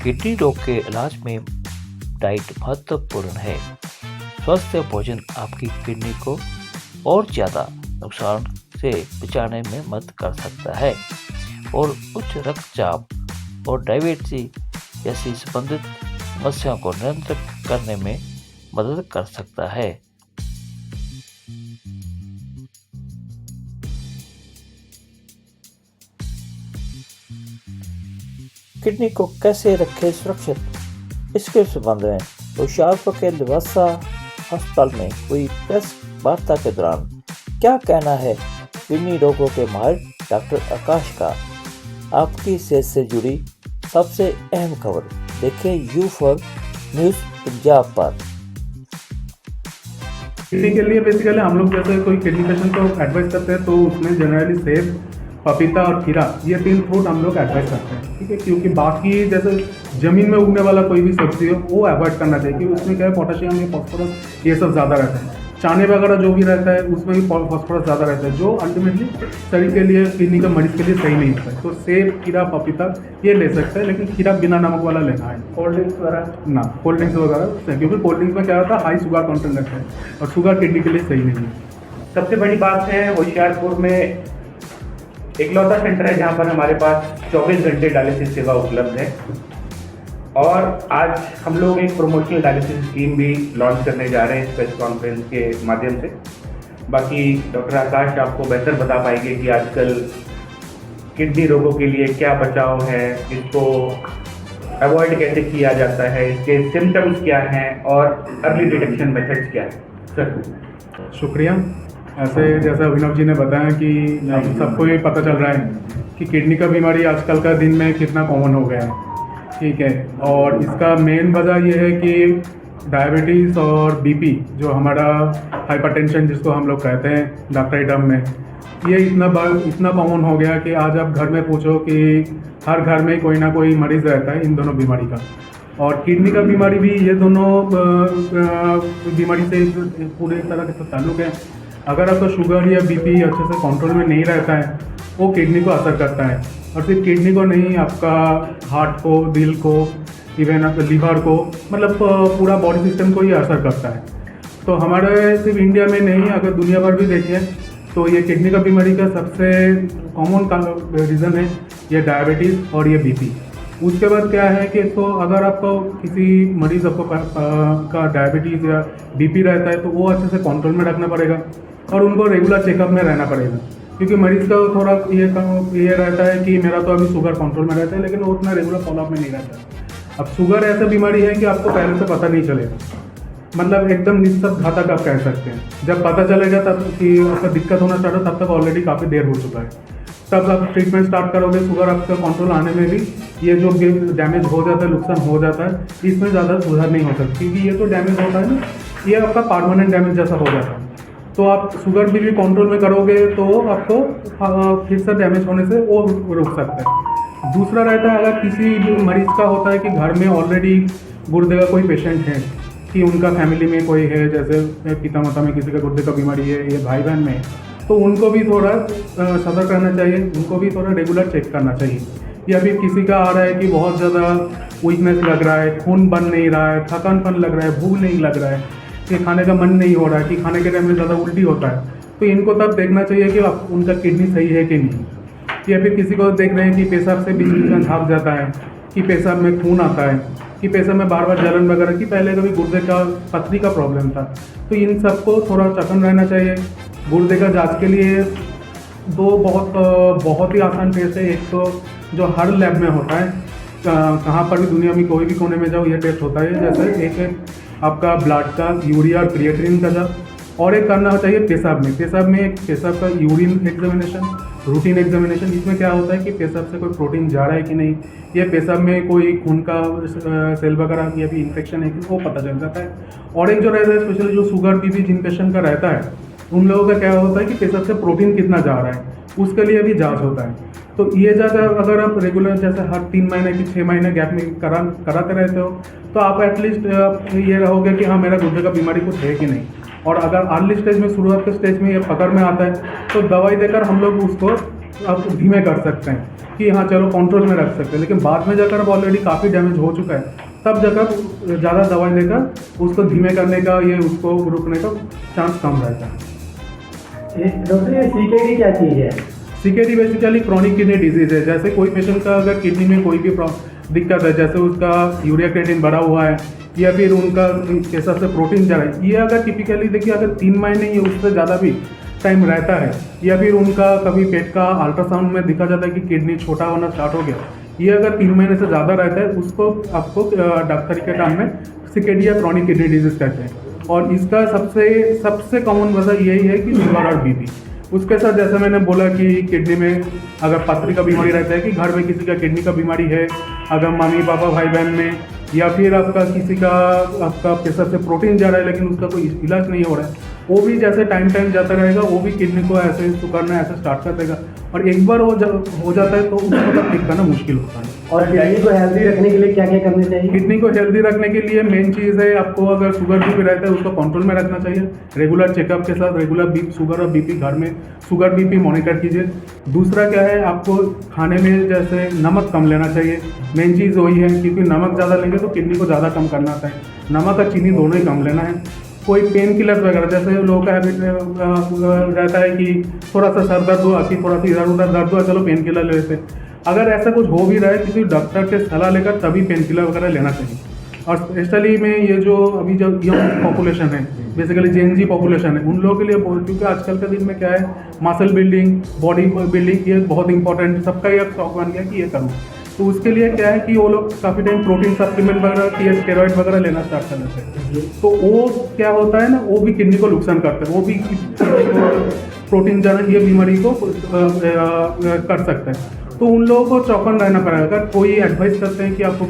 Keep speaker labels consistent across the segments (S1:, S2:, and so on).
S1: Kidney रोग के इलाज में डाइट महत्वपूर्ण है। स्वस्थ भोजन आपकी किडनी को और ज़्यादा नुकसान से बचाने में मदद कर सकता है और उच्च रक्तचाप और डायबिटीज जैसी संबंधित समस्याओं को नियंत्रित करने में मदद कर सकता है। किडनी को कैसे रखें सुरक्षित, इसके संबंध में होशियारपुर के लिवासा अस्पताल में हुई प्रेस वार्ता के दौरान क्या कहना है किडनी रोगों के माहिर डॉक्टर आकाश का। आपकी सेहत से जुड़ी सबसे अहम खबर देखें U4 न्यूज़ पंजाब पर।
S2: किडनी के लिए बेसिकली हम लोग जैसे कोई किडनी पेशेंट को एडवाइस करते हैं तो उसमें जनरली सेब, पपीता और खीरा, ये 3 फ्रूट हम लोग एडवाइस करते हैं, ठीक है। क्योंकि बाकी जैसे ज़मीन में उगने वाला कोई भी सब्जी हो वो अवॉइड करना चाहिए, क्योंकि उसमें क्या है पोटेशियम या फॉस्फोरस ये सब ज़्यादा रहता है। चाने वगैरह जो भी रहता है उसमें भी फॉस्फोरस ज़्यादा रहता है, जो अल्टीमेटली शरीर के लिए, किडनी के मरीज के लिए सही नहीं होता है। तो सेब, खीरा, पपीता ये ले सकते हैं, लेकिन खीरा बिना नमक वाला लेना है। कोल्ड ड्रिंक्स वगैरह ना, कोल्ड ड्रिंक्स वगैरह, क्योंकि कोल्ड ड्रिंक्स में क्या होता है हाई शुगर कंटेंट रहता है और शुगर किडनी के लिए सही नहीं है।
S3: सबसे बड़ी बात है होशियारपुर में इकलौता सेंटर है जहाँ पर हमारे पास 24 घंटे डायलिसिस सेवा उपलब्ध है और आज हम लोग एक प्रोमोशनल डायलिसिस स्कीम भी लॉन्च करने जा रहे हैं इस प्रेस कॉन्फ्रेंस के माध्यम से। बाकी डॉक्टर आकाश आपको बेहतर बता पाएंगे कि आजकल किडनी रोगों के लिए क्या बचाव है, इसको अवॉइड कैसे किया जाता है, इसके सिम्टम्स क्या हैं और अर्ली डिटेक्शन मेथड्स क्या है। सर
S2: शुक्रिया। ऐसे जैसा अभिनव जी ने बताया कि अब सबको ये पता चल रहा है कि किडनी का बीमारी आजकल का दिन में कितना कॉमन हो गया है, ठीक है। और इसका मेन वजह ये है कि डायबिटीज़ और बीपी, जो हमारा हाइपरटेंशन जिसको हम लोग कहते हैं डॉक्टरी टर्म में, ये इतना कॉमन हो गया कि आज आप घर में पूछो कि हर घर में कोई ना कोई मरीज़ रहता है इन दोनों बीमारी का। और किडनी का बीमारी भी, ये दोनों बीमारी से पूरे तरह के ताल्लुक़ है। अगर आपका शुगर या बीपी अच्छे से कंट्रोल में नहीं रहता है वो किडनी को असर करता है, और सिर्फ किडनी को नहीं, आपका हार्ट को, दिल को, इवन आपका लीवर को, मतलब पूरा बॉडी सिस्टम को ही असर करता है। तो हमारे सिर्फ इंडिया में नहीं, अगर दुनिया भर भी देखें तो ये किडनी का बीमारी का सबसे कॉमन रीज़न है ये डायबिटीज़ और ये बीपी। उसके बाद क्या है कि तो अगर आपको किसी मरीज़ आपको का डायबिटीज़ या बीपी रहता है तो वो अच्छे से कंट्रोल में रखना पड़ेगा और उनको रेगुलर चेकअप में रहना पड़ेगा, क्योंकि मरीज़ का थोड़ा ये रहता है कि मेरा तो अभी शुगर कंट्रोल में रहता है, लेकिन वो उतना रेगुलर फॉलोअप में नहीं रहता है। अब शुगर ऐसा बीमारी है कि आपको पहले से पता नहीं चलेगा, मतलब एकदम निश्चित घातक आप कह सकते हैं। जब पता चलेगा तब कि आपका दिक्कत होना स्टार्ट हो, तब तक ऑलरेडी काफ़ी देर हो चुका है। तब आप ट्रीटमेंट स्टार्ट करोगे, शुगर आपका कंट्रोल आने में भी ये जो डैमेज हो जाता है, नुकसान हो जाता है, इसमें ज़्यादा सुधार नहीं हो सकती, क्योंकि ये तो डैमेज होता है ना, ये आपका परमानेंट डैमेज जैसा हो जाता है। तो आप शुगर भी कंट्रोल में करोगे तो आपको फिर से डैमेज होने से वो रुक सकता है। दूसरा रहता है, अगर किसी भी मरीज़ का होता है कि घर में ऑलरेडी गुर्दे का कोई पेशेंट है, कि उनका फैमिली में कोई है, जैसे पिता माता में किसी का गुर्दे का बीमारी है या भाई बहन में, तो उनको भी थोड़ा सतर्क रहना चाहिए, उनको भी थोड़ा रेगुलर चेक करना चाहिए। या फिर किसी का आ रहा है कि बहुत ज़्यादा वीकनेस लग रहा है, खून बन नहीं रहा है, थकानपन लग रहा है, भूख नहीं लग रहा है, कि खाने का मन नहीं हो रहा है, कि खाने के टाइम में ज़्यादा उल्टी होता है, तो इनको तब देखना चाहिए कि उनका किडनी सही है कि नहीं। या फिर किसी को देख रहे हैं कि पेशाब से बीच में झाग जाता है, कि पेशाब में खून आता है, कि पेशाब में बार बार जलन वगैरह, की पहले कभी गुर्दे का पथरी का प्रॉब्लम था, तो इन सबको थोड़ा चौकन रहना चाहिए। गुर्दे का जांच के लिए दो बहुत ही आसान टेस्ट है। एक तो जो हर लैब में होता है, कहाँ पर भी दुनिया में कोई भी कोने में जाओ ये टेस्ट होता है। जैसे एक है आपका ब्लड का यूरिया और क्रिएटिनिन का जांच, और एक करना चाहिए पेशाब में एक पेशाब का यूरिन एग्जामिनेशन, रूटीन एग्जामिनेशन। इसमें क्या होता है कि पेशाब से कोई प्रोटीन जा रहा है कि नहीं, या पेशाब में कोई खून का सेल वगैरह या भी इन्फेक्शन है कि वो पता चल जाता है। और एक जो रहता है स्पेशली जो शुगर बीपी जिन पेशेंट का रहता है, उन लोगों का क्या होता है कि पेशाब से प्रोटीन कितना जा रहा है, उसके लिए भी जांच होता है। तो ये जांच अगर आप रेगुलर जैसे हर 3 महीने की 6 महीने गैप में कराते रहते हो, तो आप एटलीस्ट ये रहोगे कि हाँ मेरा गुर्दे का बीमारी कुछ है कि नहीं। और अगर अर्ली स्टेज में, शुरुआत के स्टेज में ये पकड़ में आता है, तो दवाई देकर हम लोग उसको आप धीमे कर सकते हैं कि हाँ चलो कंट्रोल में रख सकते हैं, लेकिन बाद में जाकर अब ऑलरेडी काफ़ी डैमेज हो चुका है, तब जाकर ज़्यादा दवाई देकर उसको धीमे करने का ये उसको रुकने का चांस कम रहता है।
S4: डॉक्टर ये सीकेडी क्या चीज़ है?
S2: CKD basically chronic kidney disease है। जैसे कोई पेशेंट का अगर किडनी में कोई भी दिक्कत है, जैसे उसका यूरिया क्रिएटिन बढ़ा हुआ है या फिर उनका कैसा से प्रोटीन जा रहा है, ये अगर टिपिकली देखिए अगर 3 महीने या उससे ज़्यादा भी टाइम रहता है, या फिर उनका कभी पेट का अल्ट्रासाउंड में दिखा जाता है कि किडनी छोटा होना स्टार्ट हो गया, ये अगर 3 महीने से ज़्यादा रहता है, उसको आपको डॉक्टरी के टाइम में सीकेडी या क्रॉनिक किडनी डिजीज़ कहते हैं। और इसका सबसे कॉमन वजह यही है कि शुगर और बीपी। उसके साथ जैसे मैंने बोला कि किडनी में अगर पथरी का बीमारी रहता है कि घर में किसी का किडनी का बीमारी है, अगर मम्मी पापा भाई बहन में, या फिर आपका किसी का आपका प्रेशर से प्रोटीन जा रहा है लेकिन उसका कोई इलाज नहीं हो रहा है, वो भी जैसे टाइम जाता रहेगा वो भी किडनी को ऐसे करना ऐसे स्टार्ट कर देगा, और एक बार हो जाता है तो उसको तब ठीक करना मुश्किल होता है।
S4: और किडनी को हेल्दी रखने के लिए क्या क्या करना चाहिए?
S2: किडनी को हेल्दी रखने के लिए मेन चीज़ है आपको अगर शुगर भी रहता है उसको कंट्रोल में रखना चाहिए। रेगुलर चेकअप के साथ रेगुलर शुगर और बीपी घर में शुगर बीपी मॉनिटर कीजिए। दूसरा क्या है, आपको खाने में जैसे नमक कम लेना चाहिए। मेन चीज़ वही है, क्योंकि नमक ज़्यादा लेंगे तो किडनी को ज़्यादा कम करना आता है। नमक और चीनी दोनों ही कम लेना है। कोई पेन किलर वगैरह, जैसे लोगों का हैबिट रहता है कि थोड़ा सा सर दर्द हुआ कि थोड़ा सा इधर उधर दर्द हुआ, चलो पेन किलर ले लेते हैं। अगर ऐसा कुछ हो भी रहा है किसी डॉक्टर के सलाह लेकर तभी पेन किलर वगैरह लेना चाहिए। और स्पेशली में ये जो अभी जो यंग पॉपुलेशन है, बेसिकली जेन पॉपुलेशन है, उन लोगों के लिए क्योंकि आजकल के दिन में क्या है, मसल बिल्डिंग, बॉडी बिल्डिंग, ये बहुत इंपॉर्टेंट, सबका ये शौक बन गया कि ये करूँ। तो उसके लिए क्या है कि वो लोग काफ़ी टाइम प्रोटीन सप्लीमेंट वगैरह या स्टेरॉइड वगैरह लेना स्टार्ट कर देते हैं। तो वो क्या होता है ना, वो भी किडनी को नुकसान करता है, वो भी प्रोटीन जनित ये बीमारी को कर सकता है। तो उन लोगों को चौकन रहना पड़ेगा। अगर कोई एडवाइस करते हैं कि आपको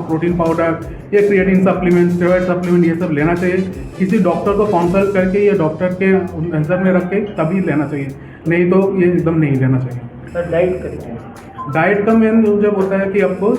S2: प्रोटीन पाउडर या क्रिएटिन सप्लीमेंट, स्टेरॉइड सप्लीमेंट ये सब लेना चाहिए, किसी डॉक्टर को कंसल्ट करके या डॉक्टर के नज़र में रख के तभी लेना चाहिए, नहीं तो ये एकदम नहीं लेना चाहिए।
S4: सर डाइट करें?
S2: डाइट का मेन जब होता है कि आपको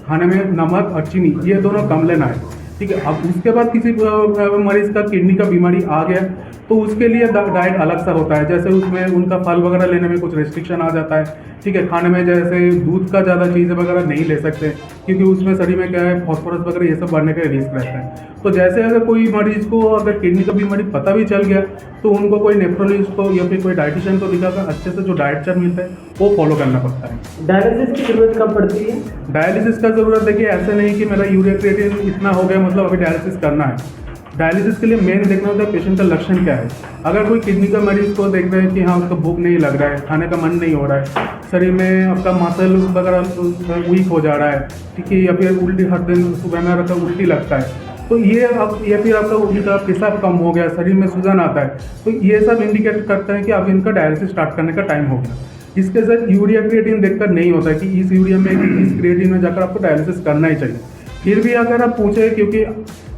S2: खाने में नमक और चीनी ये दोनों कम लेना है, ठीक है। अब उसके बाद किसी मरीज़ का किडनी का बीमारी आ गया तो उसके लिए डाइट अलग सा होता है। जैसे उसमें उनका फल वगैरह लेने में कुछ रेस्ट्रिक्शन आ जाता है, ठीक है। खाने में जैसे दूध का ज़्यादा चीज़ें वगैरह नहीं ले सकते, क्योंकि उसमें शरीर में क्या है, फॉस्फोरस वगैरह ये सब बढ़ने का रिस्क रहता है। तो जैसे अगर कोई मरीज़ को अगर किडनी का बीमारी पता भी चल गया तो उनको कोई नेफ्रोलॉजिस्ट को या फिर कोई डाइटिशियन को दिखाकर अच्छे से जो डाइट चार्ट मिलता है वो फॉलो करना पड़ता है।
S4: डायलिसिस की जरूरत कब पड़ती है?
S2: डायलिसिस का ज़रूरत देखिए, ऐसे नहीं कि मेरा यूरिया क्रिएटिन इतना हो गया मतलब अभी डायलिसिस करना है। डायलिसिस के लिए मेन देखना होता है पेशेंट का लक्षण क्या है। अगर कोई किडनी का मरीज़ को देख रहे हैं कि हाँ उसको भूख नहीं लग रहा है, खाने का मन नहीं हो रहा है, शरीर में आपका मसल वगैरह वीक हो जा रहा है, ठीक है, या फिर उल्टी हर दिन सुबह में रखकर उल्टी लगता है, तो या फिर आपका उनका पेशाब कम हो गया, शरीर में सूजन आता है, तो ये सब इंडिकेट करते हैं कि अब इनका डायलिसिस स्टार्ट करने का टाइम हो गया। इसके साथ यूरिया क्रिएटिन देखकर नहीं होता है कि इस यूरिया में इस क्रिएटिन में जाकर आपको डायलिसिस करना ही चाहिए। फिर भी अगर आप पूछें, क्योंकि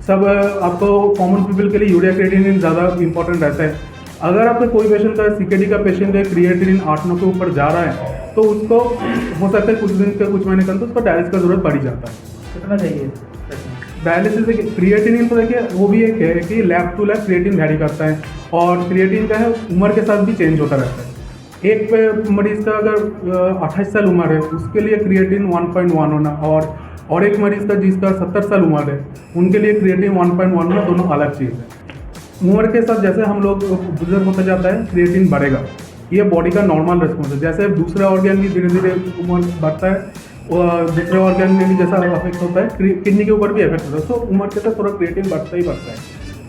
S2: सब आपको कॉमन पीपल के लिए यूरिया क्रिएटिन ज़्यादा इंपॉर्टेंट रहता है। अगर आपका कोई पेशेंट का सीकेडी का पेशेंट है, क्रिएटिन 8-9 के ऊपर जा रहा है, तो उसको हो सकता है कुछ दिन के कुछ महीने के उसको डायलिसिस का जरूरत पड़ ही जाता है।
S4: कितना चाहिए
S2: डायलिसिस? क्रिएटिन तो देखिए वो भी एक है कि lab to lab creatine vary करता है, और क्रिएटिन का है उम्र के साथ भी चेंज होता रहता है। एक मरीज़ का अगर 28 साल उम्र है उसके लिए क्रिएटिन 1.1 होना, और एक मरीज़ का जिसका 70 साल उम्र है उनके लिए क्रिएटिन 1.1 होना, दोनों अलग चीज़ है। उम्र के साथ जैसे हम लोग बुजुर्ग होता जाता है क्रिएटिन बढ़ेगा, ये बॉडी का नॉर्मल रिस्पॉन्स है। जैसे दूसरे ऑर्गन भी धीरे धीरे उम्र बढ़ता है और दूसरे ऑर्गन में भी जैसा अफेक्ट होता है, किडनी के ऊपर भी इफेक्ट होता है, तो उम्र के साथ थोड़ा क्रिएटिन बढ़ता ही बढ़ता है।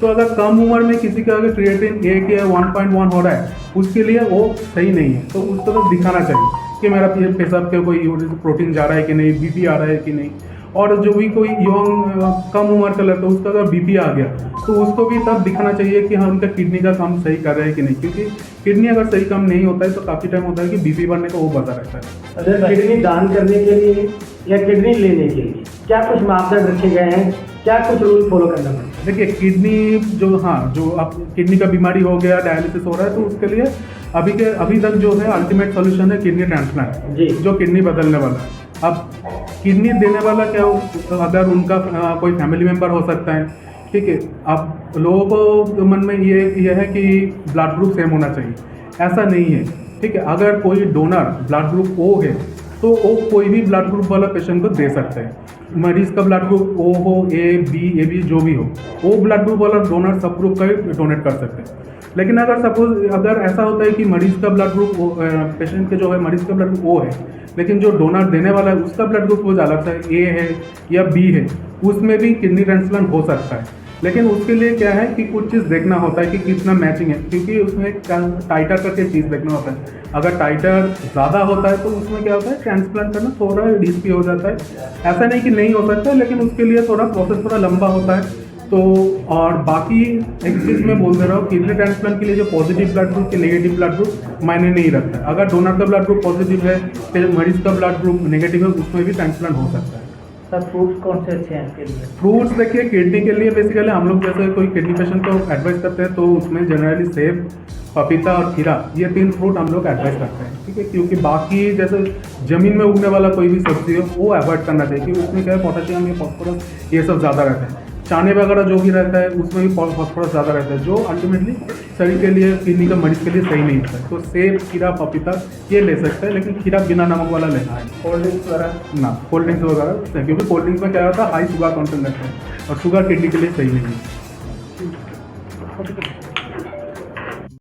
S2: तो अगर कम उम्र में किसी का अगर क्रिएटिन 1 या 1.1 हो रहा है उसके लिए वो सही नहीं है, तो उस तरफ दिखाना चाहिए कि मेरा पेशाब के कोई प्रोटीन जा रहा है कि नहीं, बीपी आ रहा है कि नहीं। और जो भी कोई यंग कम उम्र का लड़का उसका अगर बीपी आ गया तो उसको भी तब दिखाना चाहिए कि हाँ उनका किडनी का काम सही कर रहा है कि नहीं, क्योंकि किडनी अगर सही काम नहीं होता है तो काफ़ी टाइम होता है कि बीपी बढ़ने का वो बता रहता है।
S4: अगर किडनी दान करने के लिए या किडनी लेने के लिए क्या कुछ मापदंड रखे गए हैं, क्या कुछ रूल फॉलो करना पड़ता है?
S2: देखिए किडनी जो आप किडनी का बीमारी हो गया, डायलिसिस हो रहा है, तो उसके लिए अभी तक जो है अल्टीमेट सॉल्यूशन है किडनी ट्रांसप्लांट
S4: जी,
S2: जो किडनी बदलने वाला है। अब किडनी देने वाला क्या, अगर उनका कोई फैमिली मेम्बर हो सकता है ठीक है। अब लोगों को मन में ये है कि ब्लड ग्रुप सेम होना चाहिए, ऐसा नहीं है, ठीक है। अगर कोई डोनर ब्लड ग्रुप ओ है तो वो कोई भी ब्लड ग्रुप वाला पेशेंट को दे सकता है। मरीज का ब्लड ग्रुप ओ हो, ए बी जो भी हो, वो ब्लड ग्रुप वाला डोनर सब ग्रुप का डोनेट कर सकते हैं। लेकिन अगर ऐसा होता है कि मरीज का ब्लड ग्रुप पेशेंट के जो है मरीज का ब्लड ग्रुप ओ है, लेकिन जो डोनर देने वाला है उसका ब्लड ग्रुप वो अलग सा ए है या बी है, उसमें भी किडनी ट्रांसप्लांट हो सकता है। लेकिन उसके लिए क्या है कि कुछ चीज़ देखना होता है कि कितना मैचिंग है, क्योंकि उसमें टाइटर करके चीज़ देखना होता है। अगर टाइटर ज़्यादा होता है तो उसमें क्या होता है, ट्रांसप्लांट करना थोड़ा रिस्की हो जाता है। ऐसा नहीं कि नहीं हो सकता, लेकिन उसके लिए थोड़ा प्रोसेस थोड़ा लंबा होता है। तो और बाकी एक चीज़ मैं बोल दे रहा हूँ, किडनी ट्रांसप्लांट के लिए जो पॉजिटिव ब्लड ग्रुप के नेगेटिव ब्लड ग्रुप मायने नहीं रखता है। अगर डोनर का ब्लड ग्रुप पॉजिटिव है, फिर मरीज का ब्लड ग्रुप नेगेटिव है, उसमें भी ट्रांसप्लांट हो सकता है।
S1: सर फ्रूट्स कौन से अच्छे हैं इसके लिए?
S2: फ्रूट्स देखिए, किडनी के लिए बेसिकली हम लोग जैसे कोई किडनी पेशेंट को एडवाइस करते हैं तो उसमें जनरली सेब, पपीता और खीरा, ये 3 फ्रूट हम लोग एडवाइस करते हैं, ठीक है। क्योंकि बाकी जैसे ज़मीन में उगने वाला कोई भी सब्जी हो वो अवॉइड करना चाहिए, क्योंकि उसमें क्या है, पोटेशियम या फॉस्फोरस ये सब ज़्यादा रहता है। चाने वगैरह जो भी रहता है उसमें भी फॉस्फोरस ज़्यादा रहता है, जो अल्टीमेटली शरीर के लिए, किडनी का मरीज के लिए सही नहीं होता है। तो सेब, खीरा, पपीता ये ले सकते हैं, लेकिन खीरा बिना नमक वाला लेना है।
S1: कोल्ड ड्रिंक्स वगैरह
S2: ना, कोल्ड ड्रिंक्स वगैरह, क्योंकि कोल्ड ड्रिंक्स में क्या होता है, हाई शुगर कंटेंट रहता है और शुगर किडनी के लिए सही नहीं है।